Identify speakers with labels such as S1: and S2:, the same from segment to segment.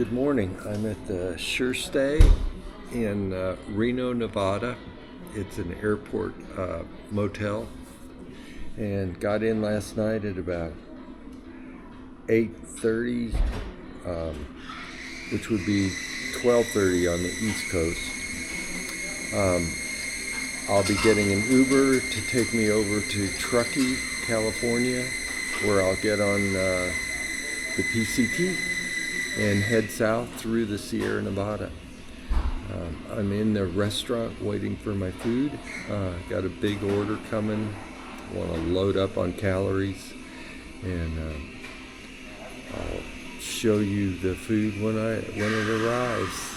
S1: Good morning. I'm at the Sure Stay in Reno, Nevada. It's an airport motel, and got in last night at about 8:30, which would be 12:30 on the East Coast. I'll be getting an Uber to take me over to Truckee, California, where I'll get on the PCT and head south through the Sierra Nevada. I'm in the restaurant waiting for my food. Got a big order coming. Want to load up on calories, and I'll show you the food when it arrives.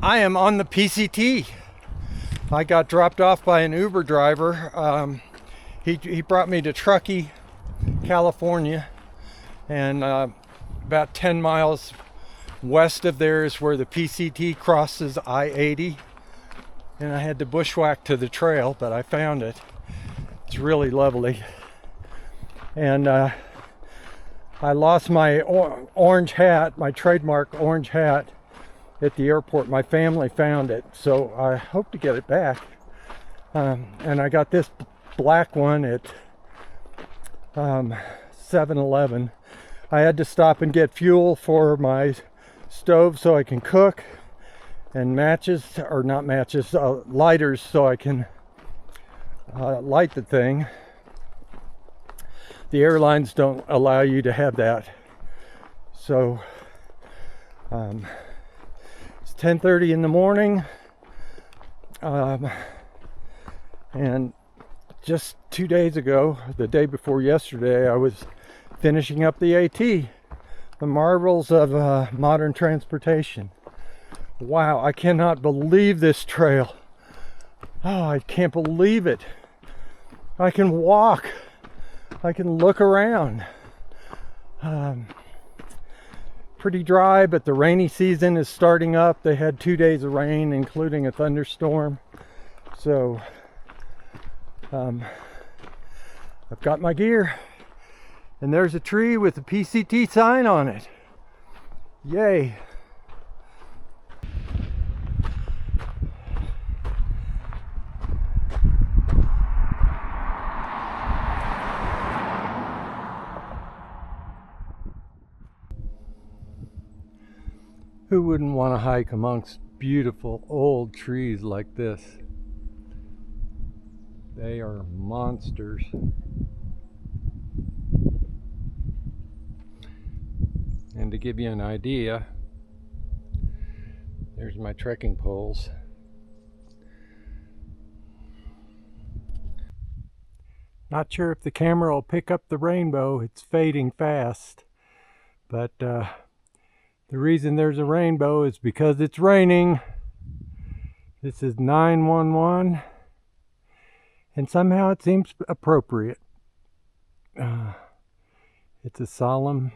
S1: I am on the PCT. I got dropped off by an Uber driver. He brought me to Truckee, California, and about 10 miles west of there is where the PCT crosses I-80, and I had to bushwhack to the trail, but I found it. It's really lovely. And I lost my orange hat, my trademark orange hat, at the airport. My family found it, so I hope to get it back. And I got this black one at 7-Eleven. I had to stop and get fuel for my stove so I can cook, and matches, or not matches, lighters so I can light the thing. The airlines don't allow you to have that. So it's 10:30 in the morning, and just 2 days ago, the day before yesterday, I was finishing up the AT, the marvels of modern transportation. Wow, I cannot believe this trail. Oh, I can't believe it. I can walk. I can look around. Pretty dry, but the rainy season is starting up. They had 2 days of rain, including a thunderstorm. So I've got my gear, and there's a tree with a PCT sign on it. Yay. Who wouldn't want to hike amongst beautiful old trees like this? They are monsters. And to give you an idea, there's my trekking poles. Not sure if the camera will pick up the rainbow. It's fading fast, but the reason there's a rainbow is because it's raining. This is 911, and somehow it seems appropriate. It's a solemn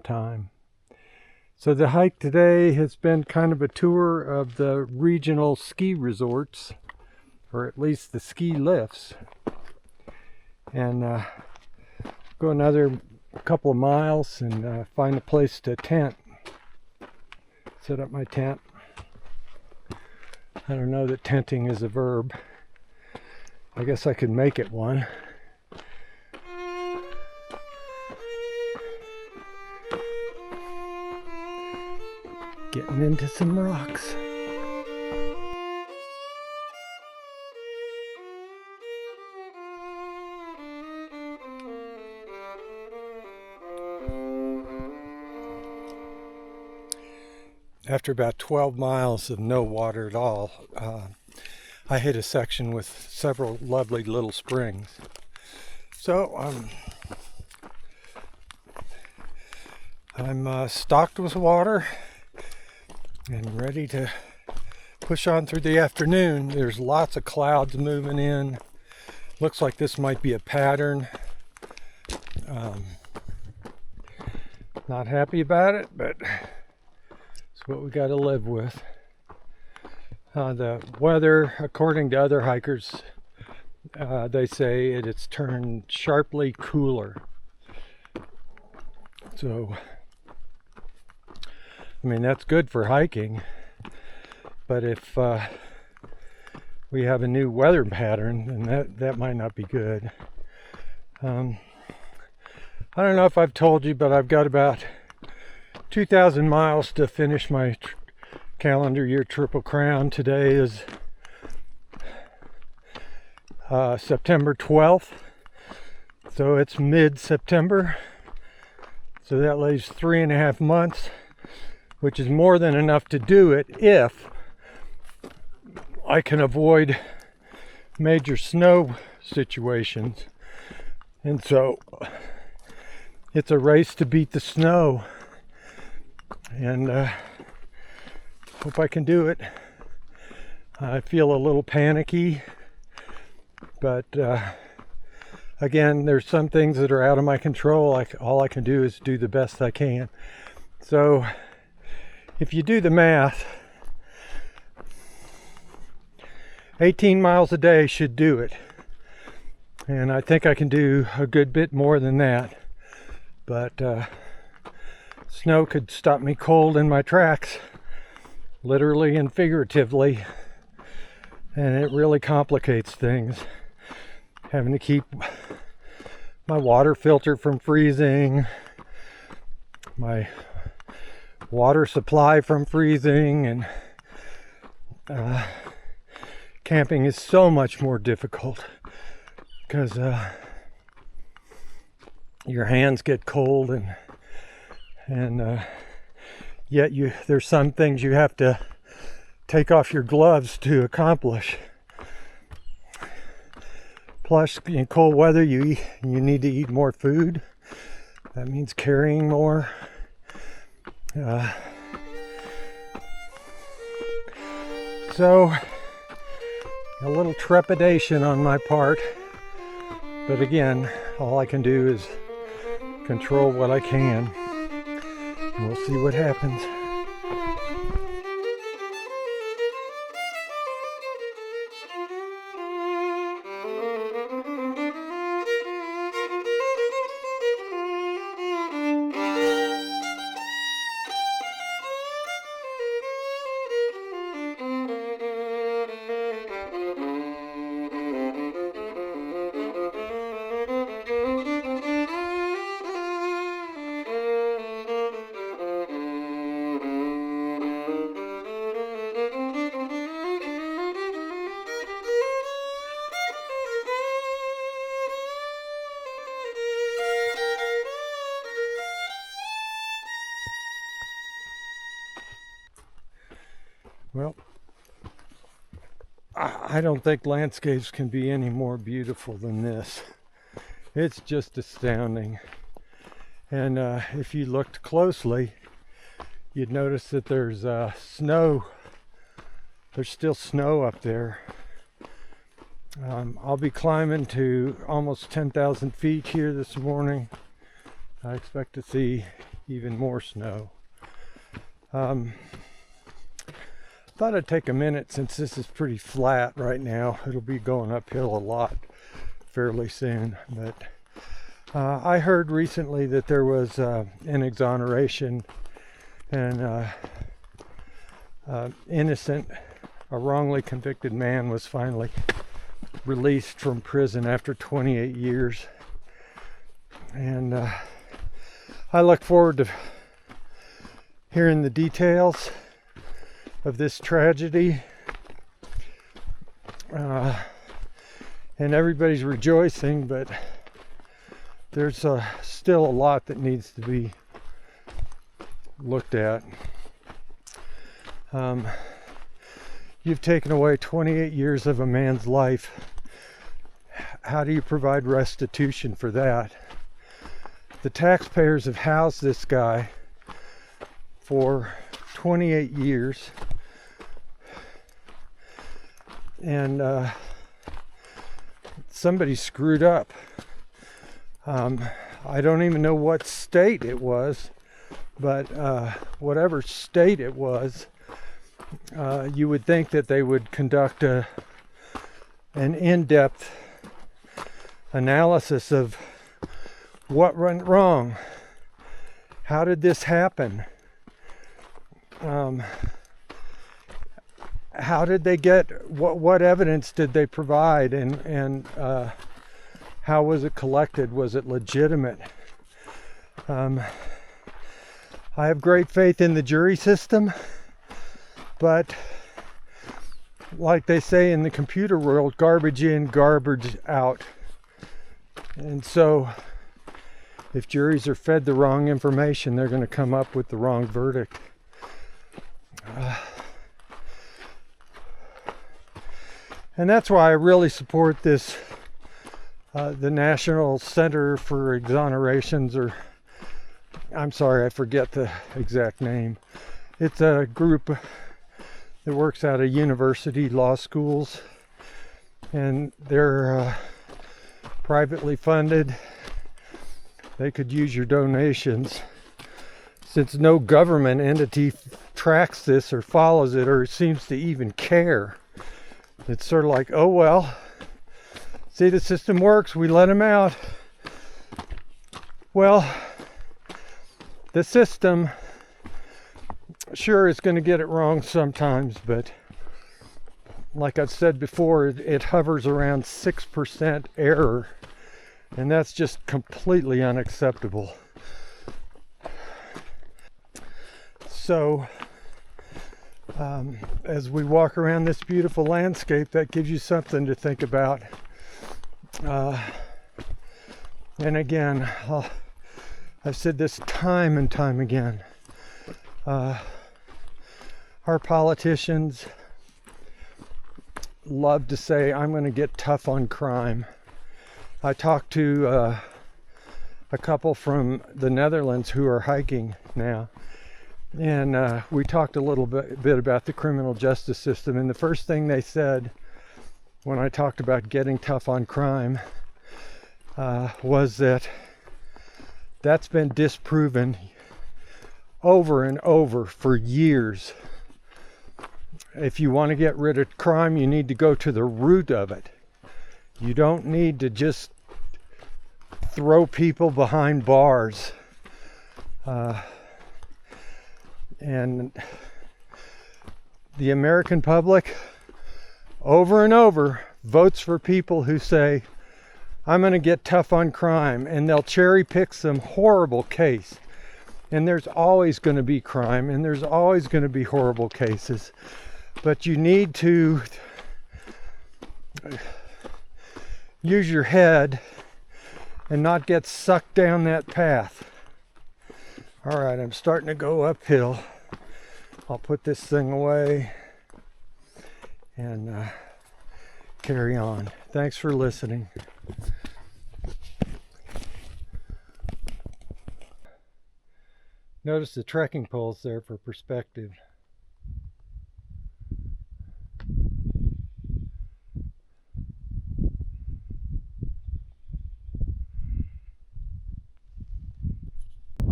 S1: time. So the hike today has been kind of a tour of the regional ski resorts, or at least the ski lifts, and go another couple of miles and find a place to tent. Set up my tent. I don't know that tenting is a verb. I guess I could make it one. Getting into some rocks. After about 12 miles of no water at all, I hit a section with several lovely little springs. So I'm stocked with water and ready to push on through the afternoon. There's lots of clouds moving in. Looks like this might be a pattern. Not happy about it, but it's what we got to live with. The weather, according to other hikers, they say it's turned sharply cooler. So, I mean, that's good for hiking. But if we have a new weather pattern, then that might not be good. I don't know if I've told you, but I've got about 2,000 miles to finish my calendar year Triple Crown. Today is September 12th, so it's mid-September. So that leaves 3.5 months, which is more than enough to do it if I can avoid major snow situations. And so it's a race to beat the snow, and hope I can do it. I feel a little panicky, but again, there's some things that are out of my control. All I can do is do the best I can. So if you do the math, 18 miles a day should do it. And I think I can do a good bit more than that. But snow could stop me cold in my tracks, literally and figuratively. And it really complicates things. Having to keep my water filter from freezing, my water supply from freezing, and camping is so much more difficult because your hands get cold, and yet there's some things you have to take off your gloves to accomplish. Plus, in cold weather, you need to eat more food. That means carrying more. So, a little trepidation on my part. But again, all I can do is control what I can. And we'll see what happens. Well, I don't think landscapes can be any more beautiful than this. It's just astounding. And if you looked closely, you'd notice that there's snow. There's still snow up there. I'll be climbing to almost 10,000 feet here this morning. I expect to see even more snow. Thought I'd take a minute, since this is pretty flat right now. It'll be going uphill a lot fairly soon. But I heard recently that there was an exoneration, and innocent, a wrongly convicted man was finally released from prison after 28 years. And I look forward to hearing the details of this tragedy, and everybody's rejoicing, but there's still a lot that needs to be looked at. You've taken away 28 years of a man's life. How do you provide restitution for that? The taxpayers have housed this guy for 28 years. And somebody screwed up. I don't even know what state it was, but whatever state it was, you would think that they would conduct an in-depth analysis of what went wrong. How did this happen? How did they get, what evidence did they provide, and how was it collected? Was it legitimate? I have great faith in the jury system, but like they say in the computer world, garbage in, garbage out. And so if juries are fed the wrong information, they're going to come up with the wrong verdict. And that's why I really support this, the National Center for Exonerations, or I'm sorry, I forget the exact name. It's a group that works out of university law schools, and they're privately funded. They could use your donations. Since no government entity tracks this or follows it or seems to even care, it's sort of like, oh well, see, the system works, we let them out. Well, the system sure is going to get it wrong sometimes, but like I've said before, it hovers around 6% error, and that's just completely unacceptable. So as we walk around this beautiful landscape, that gives you something to think about. And again, I've said this time and time again. Our politicians love to say, I'm going to get tough on crime. I talked to a couple from the Netherlands who are hiking now, and we talked a little bit about the criminal justice system, and the first thing they said when I talked about getting tough on crime was that that's been disproven over and over for years. If you want to get rid of crime, you need to go to the root of it. You don't need to just throw people behind bars. And the American public, over and over, votes for people who say, I'm going to get tough on crime, and they'll cherry pick some horrible case. And there's always going to be crime, and there's always going to be horrible cases. But you need to use your head and not get sucked down that path. All right, I'm starting to go uphill. I'll put this thing away and carry on. Thanks for listening. Notice the trekking poles there for perspective.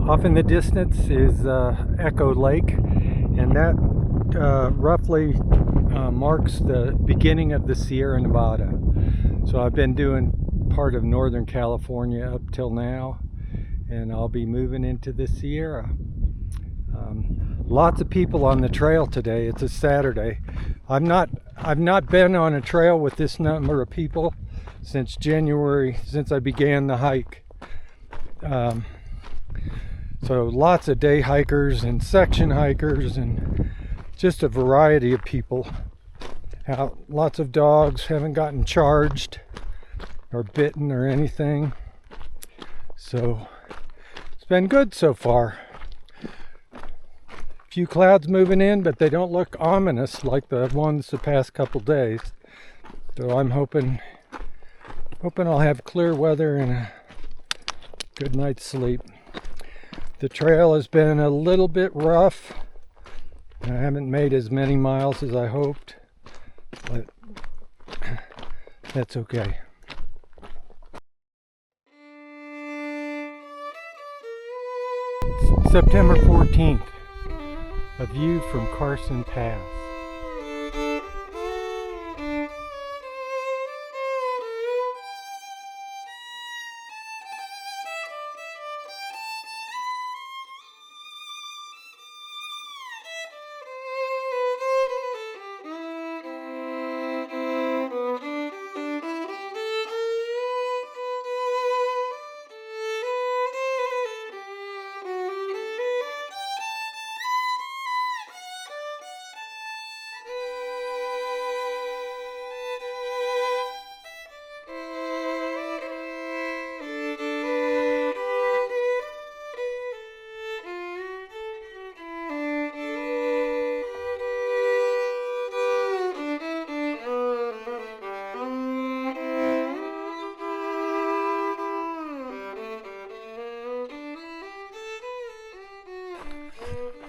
S1: Off in the distance is Echo Lake, and that roughly marks the beginning of the Sierra Nevada. So I've been doing part of Northern California up till now, and I'll be moving into the Sierra. Lots of people on the trail today. It's a Saturday. I've not been on a trail with this number of people since January, since I began the hike. So lots of day hikers and section hikers and just a variety of people out. Lots of dogs, haven't gotten charged or bitten or anything. So it's been good so far. few clouds moving in, but they don't look ominous like the ones the past couple days. So I'm hoping I'll have clear weather and a good night's sleep. The trail has been a little bit rough. I haven't made as many miles as I hoped, but that's okay. September 14th, a view from Carson Pass.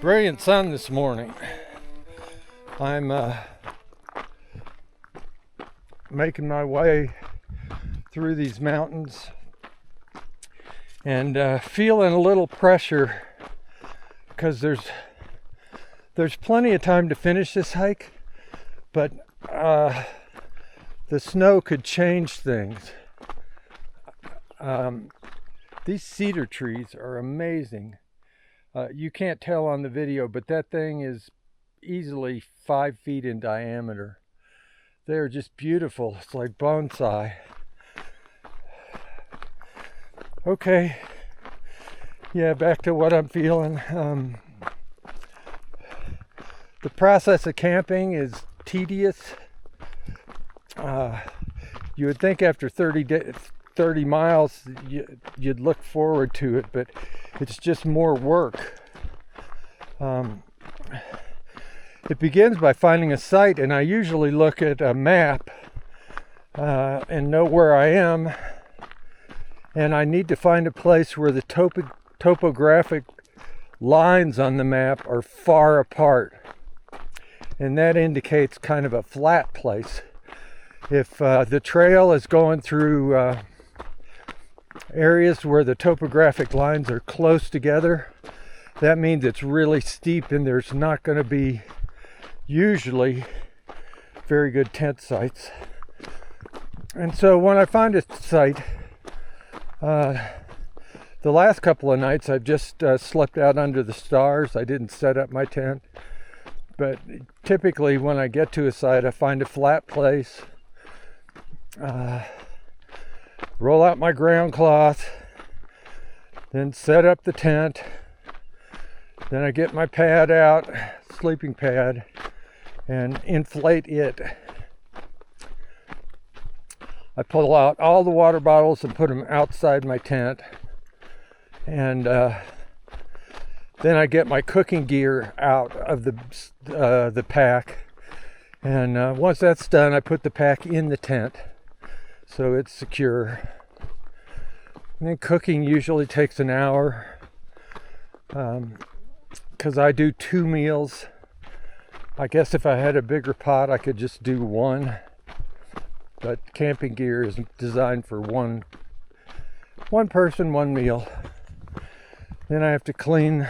S1: Brilliant sun this morning. I'm making my way through these mountains and feeling a little pressure because there's plenty of time to finish this hike, but the snow could change things. These cedar trees are amazing. You can't tell on the video, but that thing is easily 5 feet in diameter. They're just beautiful. It's like bonsai. Okay. Yeah, back to what I'm feeling. The process of camping is tedious. You would think after 30 miles you'd look forward to it, but it's just more work. It begins by finding a site, and I usually look at a map and know where I am, and I need to find a place where the topographic lines on the map are far apart, and that indicates kind of a flat place. If the trail is going through areas where the topographic lines are close together, that means it's really steep and there's not going to be usually very good tent sites. And so when I find a site, the last couple of nights I've just slept out under the stars. I didn't set up my tent, but typically when I get to a site I find a flat place, roll out my ground cloth, then set up the tent, then I get my pad out, sleeping pad, and inflate it. I pull out all the water bottles and put them outside my tent, and then I get my cooking gear out of the pack, and once that's done I put the pack in the tent so it's secure. And then cooking usually takes an hour because I do 2 meals. I guess if I had a bigger pot I could just do one, but camping gear is designed for one person, 1 meal. Then I have to clean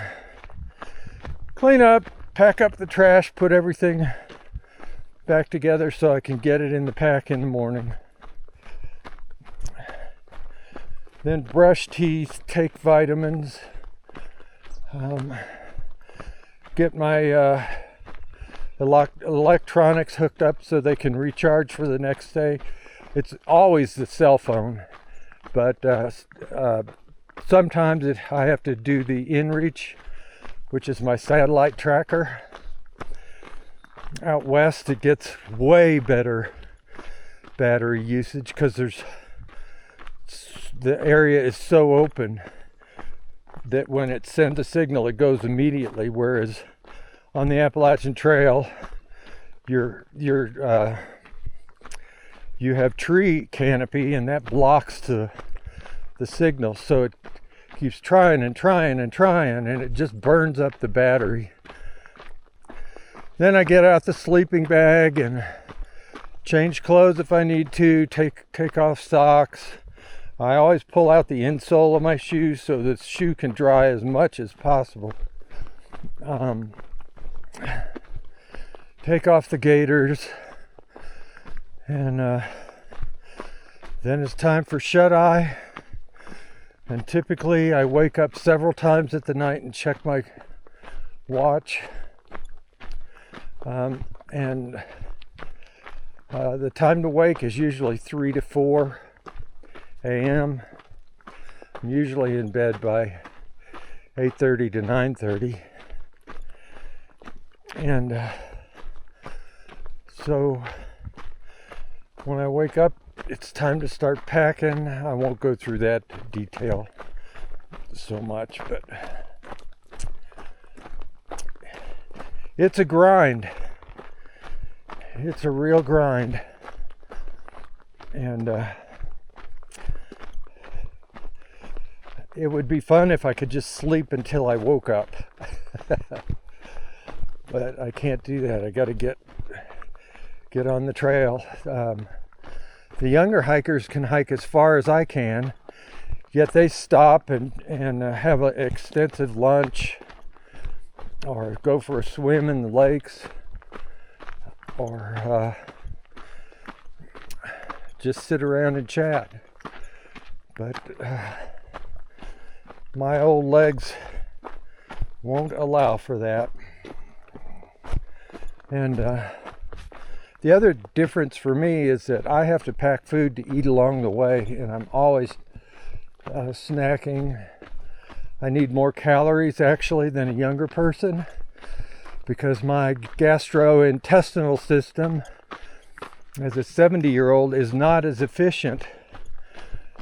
S1: up, pack up the trash, put everything back together so I can get it in the pack in the morning. Then brush teeth, take vitamins, get my electronics hooked up so they can recharge for the next day. It's always the cell phone, but sometimes I have to do the InReach, which is my satellite tracker. Out west it gets way better battery usage because the area is so open that when it sends a signal it goes immediately, whereas on the Appalachian Trail, you have tree canopy, and that blocks the signal, so it keeps trying and trying and trying, and it just burns up the battery. Then I get out the sleeping bag and change clothes if I need to, take off socks. I always pull out the insole of my shoes so the shoe can dry as much as possible. Take off the gaiters, and then it's time for shut-eye. And typically I wake up several times at the night and check my watch. The time to wake is usually 3 to 4 a.m. I'm usually in bed by 8:30 to 9:30. And so when I wake up, it's time to start packing. I won't go through that detail so much, but it's a grind. It's a real grind. And it would be fun if I could just sleep until I woke up. But I can't do that. I got to get on the trail. The younger hikers can hike as far as I can, yet they stop and have an extensive lunch, or go for a swim in the lakes, or just sit around and chat. But my old legs won't allow for that. And the other difference for me is that I have to pack food to eat along the way, and I'm always snacking. I need more calories actually than a younger person, because my gastrointestinal system as a 70-year-old is not as efficient,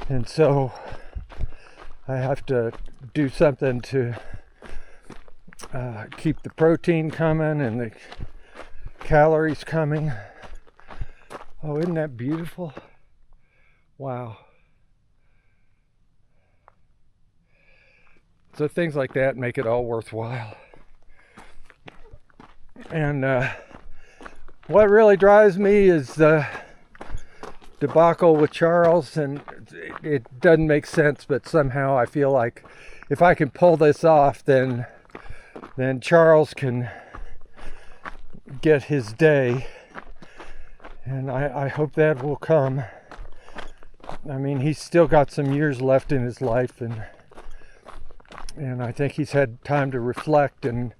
S1: and so I have to do something to keep the protein coming and the calories coming. Oh, isn't that beautiful? Wow. So things like that make it all worthwhile. And what really drives me is the debacle with Charles, and it doesn't make sense, but somehow I feel like if I can pull this off, then Charles can get his day, and I hope that will come. I mean, he's still got some years left in his life, and I think he's had time to reflect and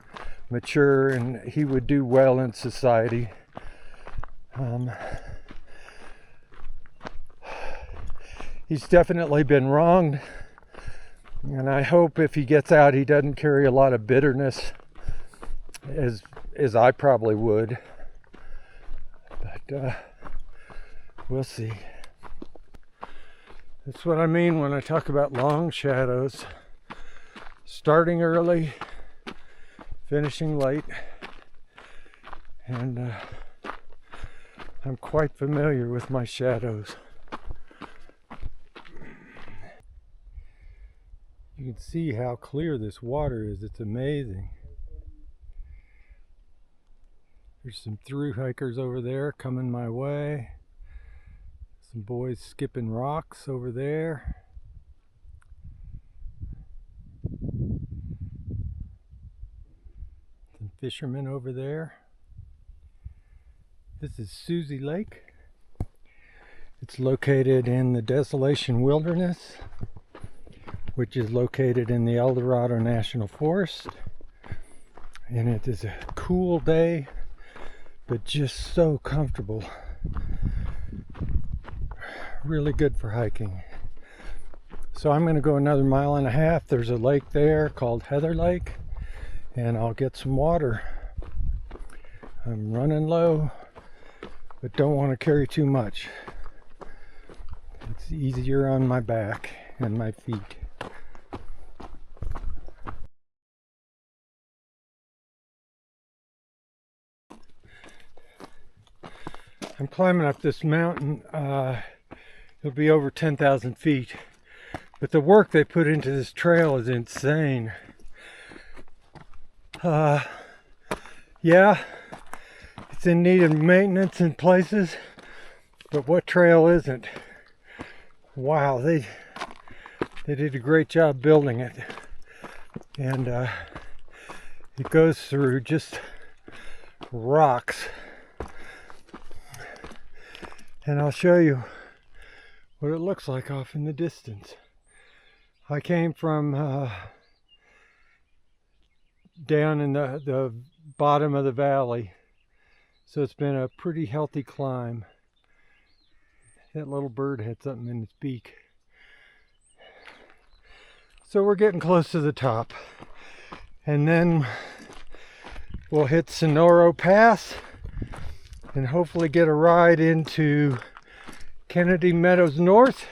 S1: mature, and he would do well in society. He's definitely been wronged, and I hope if he gets out, he doesn't carry a lot of bitterness, as I probably would. But we'll see. That's what I mean when I talk about long shadows. Starting early, finishing late, and I'm quite familiar with my shadows. You can see how clear this water is. It's amazing. There's some through hikers over there coming my way. Some boys skipping rocks over there. Some fishermen over there. This is Susie Lake. It's located in the Desolation Wilderness, which is located in the El Dorado National Forest. And it is a cool day, but just so comfortable. Really good for hiking. So I'm going to go another 1.5 miles. There's a lake there called Heather Lake, and I'll get some water. I'm running low, but don't want to carry too much. It's easier on my back and my feet. I'm climbing up this mountain. It'll be over 10,000 feet. But the work they put into this trail is insane. Yeah, it's in need of maintenance in places, but what trail isn't? Wow, they did a great job building it. And it goes through just rocks. And I'll show you what it looks like off in the distance. I came from down in the bottom of the valley, so it's been a pretty healthy climb. That little bird had something in its beak. So we're getting close to the top, and then we'll hit Sonora Pass and hopefully get a ride into Kennedy Meadows North,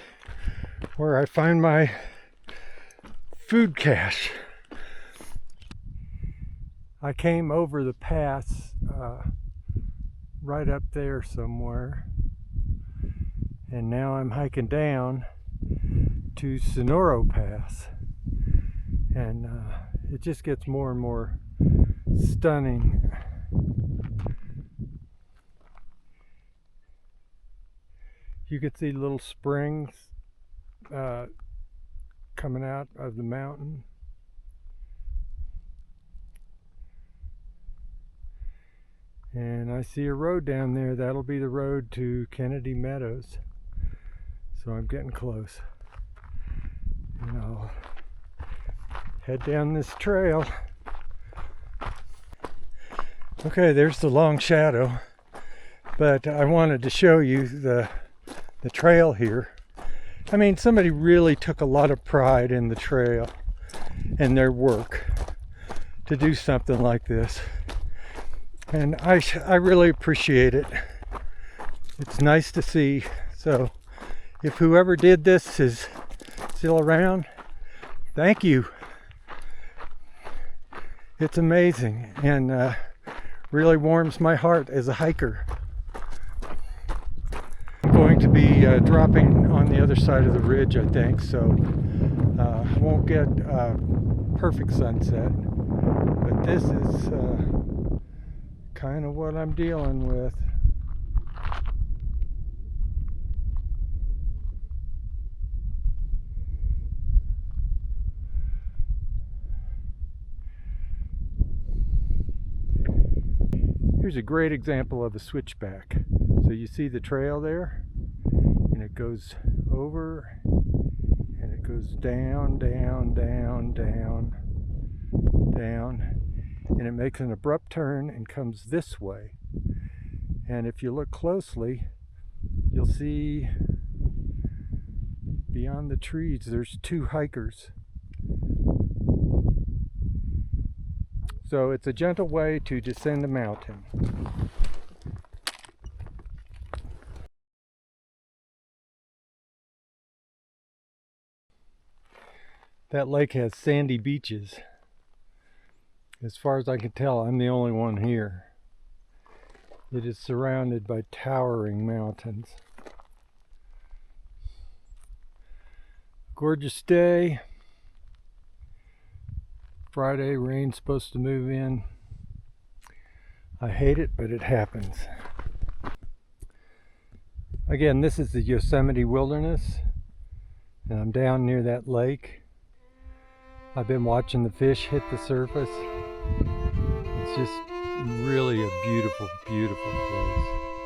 S1: where I find my food cache. I came over the pass right up there somewhere, and now I'm hiking down to Sonora Pass, and it just gets more and more stunning. You can see little springs coming out of the mountain. And I see a road down there. That'll be the road to Kennedy Meadows. So I'm getting close. And I'll head down this trail. Okay, there's the long shadow. But I wanted to show you the trail here. I mean, somebody really took a lot of pride in the trail and their work to do something like this. And I really appreciate it. It's nice to see. So if whoever did this is still around, thank you. It's amazing and really warms my heart as a hiker. I'm going to be dropping on the other side of the ridge, I think, so I won't get perfect sunset, but this is kind of what I'm dealing with. Here's a great example of a switchback. So you see the trail there, and it goes over, and it goes down, down, down, down, down, and it makes an abrupt turn and comes this way. And if you look closely, you'll see beyond the trees there's two hikers. So it's a gentle way to descend the mountain. That lake has sandy beaches. As far as I can tell, I'm the only one here. It is surrounded by towering mountains. Gorgeous day. Friday, rain's supposed to move in. I hate it, but it happens. Again, this is the Yosemite Wilderness, and I'm down near that lake. I've been watching the fish hit the surface. It's just really a beautiful, beautiful place.